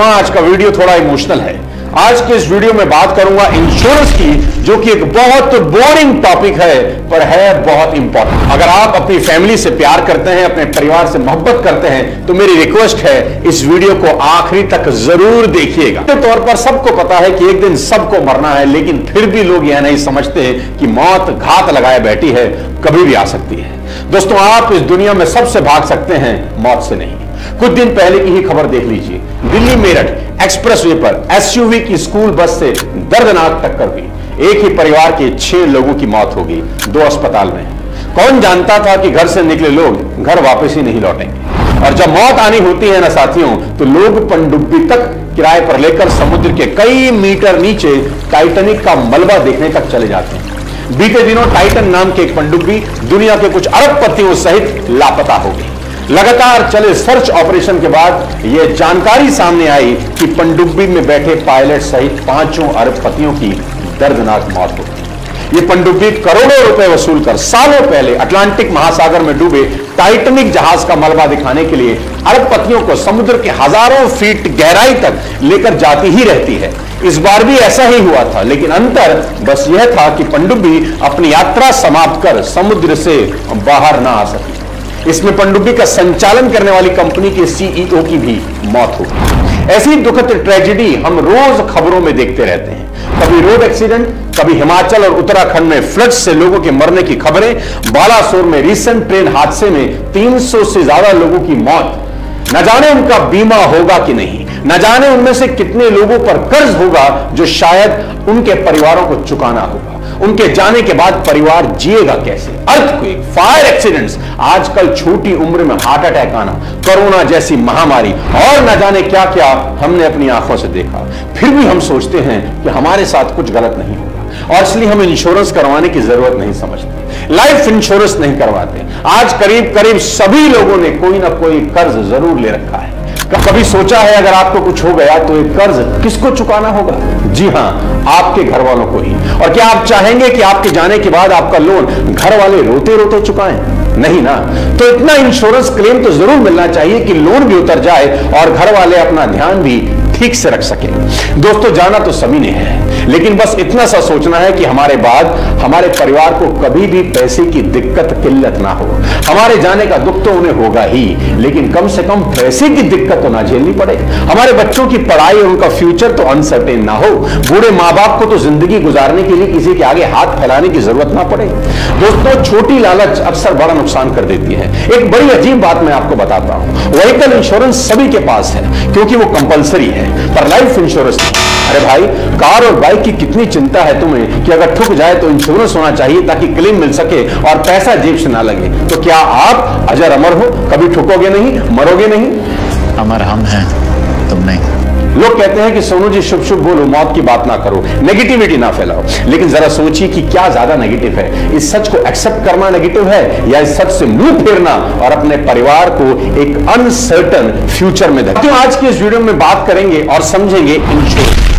आज का वीडियो थोड़ा इमोशनल है। आज के इस वीडियो में बात करूंगा इंश्योरेंस की, जो कि एक बहुत बोरिंग टॉपिक है पर है बहुत इंपॉर्टेंट। अगर आप अपनी फैमिली से प्यार करते हैं, अपने परिवार से मोहब्बत करते हैं, तो मेरी रिक्वेस्ट है इस वीडियो को आखिरी तक जरूर देखिएगा। के तौर पर सबको पता है कि एक दिन सबको मरना है, लेकिन फिर भी लोग यह नहीं समझते कि मौत घात लगाए बैठी है, कभी भी आ सकती है। दोस्तों, आप इस दुनिया में सबसे भाग सकते हैं, मौत से नहीं। कुछ दिन पहले की ही खबर देख लीजिए। दिल्ली मेरठ एक्सप्रेसवे पर एसयूवी की स्कूल बस से दर्दनाक टक्कर हुई। एक ही परिवार के 6 लोगों की मौत हो गई, 2 अस्पताल में। कौन जानता था कि घर से निकले लोग घर वापस ही नहीं लौटेंगे। और जब मौत आनी होती है ना साथियों, तो लोग पनडुब्बी तक किराए पर लेकर समुद्र के कई मीटर नीचे टाइटैनिक का मलबा देखने तक चले जाते हैं। बीते दिनों टाइटन नाम के एक पनडुब्बी दुनिया के कुछ अरबपतियों सहित लापता हो गई। लगातार चले सर्च ऑपरेशन के बाद यह जानकारी सामने आई कि पनडुब्बी में बैठे पायलट सहित 5 अरबपतियों की दर्दनाक मौत हो गई। ये पनडुब्बी करोड़ों रुपए वसूल कर सालों पहले अटलांटिक महासागर में डूबे टाइटैनिक जहाज का मलबा दिखाने के लिए अरबपतियों को समुद्र के हजारों फीट गहराई तक लेकर जाती ही रहती है। इस बार भी ऐसा ही हुआ था, लेकिन अंतर बस यह था कि पनडुब्बी अपनी यात्रा समाप्त कर समुद्र से बाहर ना आ सकी। इसमें पनडुब्बी का संचालन करने वाली कंपनी के सीईओ की भी मौत हो गई। ऐसी दुखद ट्रेजेडी हम रोज खबरों में देखते रहते हैं। कभी रोड एक्सीडेंट, कभी हिमाचल और उत्तराखंड में फ्लड से लोगों के मरने की खबरें, बालासोर में रिसेंट ट्रेन हादसे में 300 से ज्यादा लोगों की मौत। न जाने उनका बीमा होगा कि नहीं, न जाने उनमें से कितने लोगों पर कर्ज होगा जो शायद उनके परिवारों को चुकाना होगा। उनके जाने के बाद परिवार जिएगा कैसे। अर्थक्वेक, फायर एक्सीडेंट्स, आजकल छोटी उम्र में हार्ट अटैक आना, कोरोना जैसी महामारी और न जाने क्या क्या हमने अपनी आंखों से देखा। फिर भी हम सोचते हैं कि हमारे साथ कुछ गलत नहीं होगा और इसलिए हम इंश्योरेंस करवाने की जरूरत नहीं समझते, लाइफ इंश्योरेंस नहीं करवाते। आज करीब करीब सभी लोगों ने कोई ना कोई कर्ज जरूर ले रखा है। कभी सोचा है अगर आपको कुछ हो गया तो एक कर्ज किसको चुकाना होगा? जी हां, आपके घर वालों को ही। और क्या आप चाहेंगे कि आपके जाने के बाद आपका लोन घर वाले रोते रोते चुकाएं? नहीं ना। तो इतना इंश्योरेंस क्लेम तो जरूर मिलना चाहिए कि लोन भी उतर जाए और घर वाले अपना ध्यान भी ठीक से रख सके। दोस्तों, जाना तो सभी ने है, लेकिन बस इतना सा सोचना है कि हमारे बाद हमारे परिवार को कभी भी पैसे की दिक्कत किल्लत ना हो। हमारे जाने का दुख तो उन्हें होगा ही, लेकिन कम से कम पैसे की दिक्कत तो ना झेलनी पड़े। हमारे बच्चों की पढ़ाई और उनका फ्यूचर तो अनसर्टेन ना हो। बूढ़े माँ बाप को तो जिंदगी गुजारने के लिए किसी के आगे हाथ फैलाने की जरूरत ना पड़े। दोस्तों, छोटी लालच अक्सर बड़ा नुकसान कर देती है। एक बड़ी अजीब बात मैं आपको बताता हूं। व्हीकल इंश्योरेंस सभी के पास है क्योंकि वो कंपलसरी है, पर लाइफ इंश्योरेंस नहीं। अरे भाई, कार और बाइक की कितनी चिंता है तुम्हें कि अगर ठुक जाए तो इंश्योरेंस होना चाहिए ताकि क्लेम मिल सके और पैसा जेब से ना लगे। तो क्या आप अजर अमर हो? कभी ठुकोगे नहीं, मरोगे नहीं? अमर हम हैं, तुम नहीं। लोग कहते हैं कि सोनू जी शुभ शुभ बोलो, मौत की बात ना करो, नेगेटिविटी ना फैलाओ। लेकिन जरा सोचिए कि क्या ज्यादा नेगेटिव है, इस सच को एक्सेप्ट करना नेगेटिव है या इस सच से मुंह फेरना और अपने परिवार को एक अनसर्टन फ्यूचर में देखना। तो आज की इस वीडियो में बात करेंगे और समझेंगे इंश्योरेंस।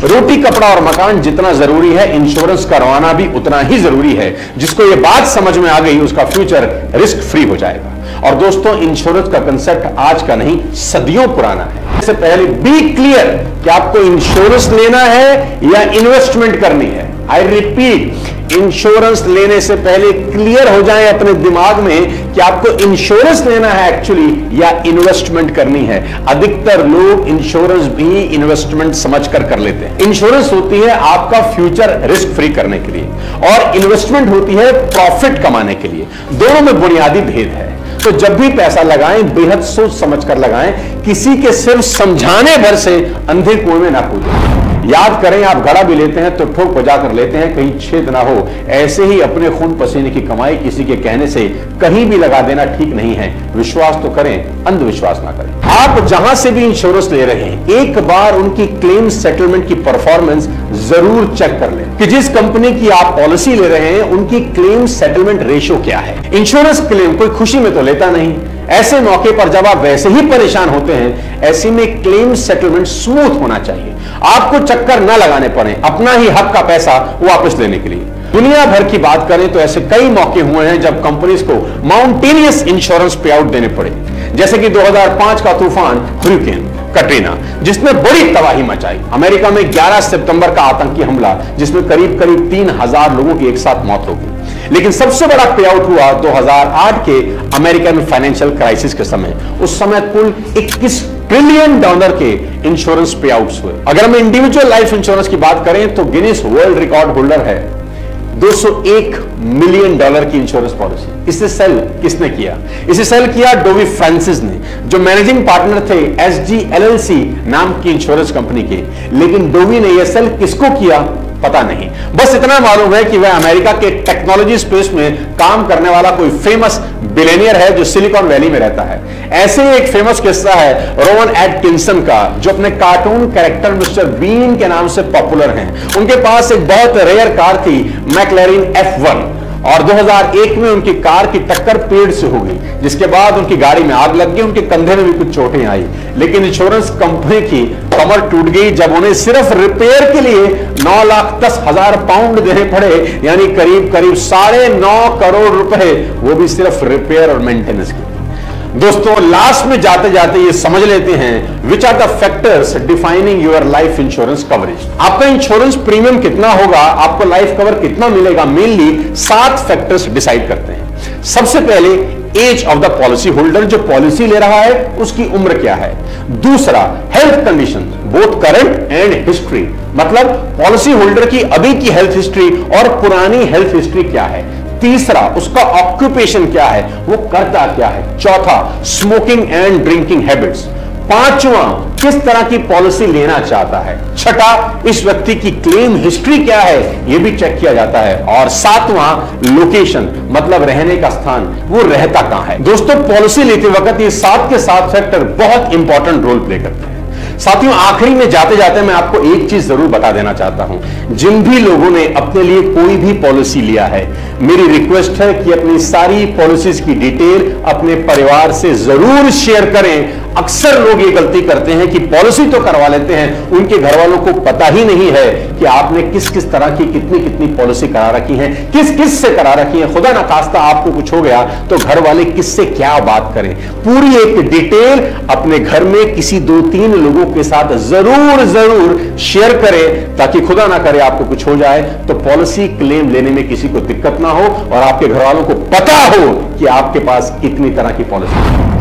रोटी, कपड़ा और मकान जितना जरूरी है, इंश्योरेंस करवाना भी उतना ही जरूरी है। जिसको ये बात समझ में आ गई उसका फ्यूचर रिस्क फ्री हो जाएगा। और दोस्तों, इंश्योरेंस का कंसेप्ट आज का नहीं, सदियों पुराना है। इससे पहले बी क्लियर कि आपको इंश्योरेंस लेना है या इन्वेस्टमेंट करनी है। आई रिपीट, इंश्योरेंस लेने से पहले क्लियर हो जाएं अपने दिमाग में कि आपको इंश्योरेंस लेना है एक्चुअली या इन्वेस्टमेंट करनी है। अधिकतर लोग इंश्योरेंस भी इन्वेस्टमेंट समझकर कर लेते हैं। इंश्योरेंस होती है आपका फ्यूचर रिस्क फ्री करने के लिए और इन्वेस्टमेंट होती है प्रॉफिट कमाने के लिए। दोनों में बुनियादी भेद है। तो जब भी पैसा लगाएं, बेहद सोच समझकर लगाएं। किसी के सिर्फ समझाने भर से अंधे कुएं में ना कूदें। याद करें, आप घड़ा भी लेते हैं तो ठोक बजा कर लेते हैं, कहीं छेद ना हो। ऐसे ही अपने खून पसीने की कमाई किसी के कहने से कहीं भी लगा देना ठीक नहीं है। विश्वास तो करें, अंधविश्वास ना करें। आप जहां से भी इंश्योरेंस ले रहे हैं, एक बार उनकी क्लेम सेटलमेंट की परफॉर्मेंस जरूर चेक कर लें कि जिस कंपनी की आप पॉलिसी ले रहे हैं उनकी क्लेम सेटलमेंट रेशियो क्या है। इंश्योरेंस क्लेम कोई खुशी में तो लेता नहीं। ऐसे मौके पर जब आप वैसे ही परेशान होते हैं, ऐसे में क्लेम सेटलमेंट स्मूथ होना चाहिए। आपको चक्कर न लगाने पड़े अपना ही हक का पैसा वापस लेने के लिए। दुनिया भर की बात करें तो ऐसे कई मौके हुए हैं जब कंपनीज को माउंटेनियस इंश्योरेंस पे आउट देने पड़े, जैसे कि 2005 का तूफान हरिकेन, कटरीना, जिसने बड़ी तबाही मचाई। अमेरिका में 11 सितंबर का आतंकी हमला, जिसमें करीब करीब 3000 लोगों की एक साथ मौत हो गई। लेकिन सबसे बड़ा पे आउट हुआ 2008 के अमेरिकन फाइनेंशियल क्राइसिस के समय। उस समय कुल 21 ट्रिलियन डॉलर के इंश्योरेंस पे आउट्स हुए। अगर हम इंडिविजुअल लाइफ इंश्योरेंस की बात करें तो गिनीज वर्ल्ड रिकॉर्ड होल्डर है 201 मिलियन डॉलर की इंश्योरेंस पॉलिसी। इसे सेल किसने किया? इसे सेल किया डोवी फ्रांसिस ने, जो मैनेजिंग पार्टनर थे SG LLC नाम की इंश्योरेंस कंपनी के। लेकिन डोवी ने यह सेल किसको किया पता नहीं, बस इतना मालूम है कि वह अमेरिका के टेक्नोलॉजी स्पेस में काम करने वाला कोई फेमस बिलियनियर है जो सिलिकॉन वैली में रहता है। ऐसे ही एक फेमस किस्सा है रोवन एटकिंसन का, जो अपने कार्टून कैरेक्टर मिस्टर बीन के नाम से पॉपुलर हैं। उनके पास एक बहुत रेयर कार थी मैक्लेरिन F1, और 2001 में उनकी कार की टक्कर पेड़ से हो गई, जिसके बाद उनकी गाड़ी में आग लग गई, उनके कंधे में भी कुछ चोटें आई। लेकिन इंश्योरेंस कंपनी की कमर टूट गई जब उन्हें सिर्फ रिपेयर के लिए 9,10,000 पाउंड देने पड़े, यानी करीब करीब 9.5 करोड़ रुपए, वो भी सिर्फ रिपेयर और मेंटेनेंस के। दोस्तों, लास्ट में जाते जाते ये समझ लेते हैं which are the factors defining your life insurance coverage. आपका इंश्योरेंस प्रीमियम कितना होगा, आपको लाइफ कवर कितना मिलेगा, मेनली 7 फैक्टर्स डिसाइड करते हैं। सबसे पहले age of the policy holder, जो पॉलिसी ले रहा है उसकी उम्र क्या है। दूसरा, health condition, both current and history, मतलब पॉलिसी होल्डर की अभी की हेल्थ हिस्ट्री और पुरानी हेल्थ हिस्ट्री क्या है। तीसरा, उसका ऑक्यूपेशन क्या है, वो करता क्या है। चौथा, स्मोकिंग एंड ड्रिंकिंग हैबिट्स। पांचवा, किस तरह की पॉलिसी लेना चाहता है। छठा, इस व्यक्ति की क्लेम हिस्ट्री क्या है, यह भी चेक किया जाता है। और सातवां, लोकेशन, मतलब रहने का स्थान, वो रहता कहां है। दोस्तों, पॉलिसी लेते वक्त ये 7 के 7 फैक्टर बहुत इंपॉर्टेंट रोल प्ले करते हैं। साथियों, आखिरी में जाते जाते मैं आपको एक चीज जरूर बता देना चाहता हूं। जिन भी लोगों ने अपने लिए कोई भी पॉलिसी लिया है, मेरी रिक्वेस्ट है कि अपनी सारी पॉलिसीज की डिटेल अपने परिवार से जरूर शेयर करें। अक्सर लोग ये गलती करते हैं कि पॉलिसी तो करवा लेते हैं, उनके घर वालों को पता ही नहीं है कि आपने किस किस तरह की कितनी कितनी पॉलिसी करा रखी है, किस किस से करा रखी है। खुदा ना खास्ता आपको कुछ हो गया तो घर वाले किससे क्या बात करें। पूरी एक डिटेल अपने घर में किसी 2-3 लोगों के साथ जरूर जरूर शेयर करें, ताकि खुदा ना करे आपको कुछ हो जाए तो पॉलिसी क्लेम लेने में किसी को दिक्कत ना हो और आपके घर वालों को पता हो कि आपके पास कितनी तरह की पॉलिसी है।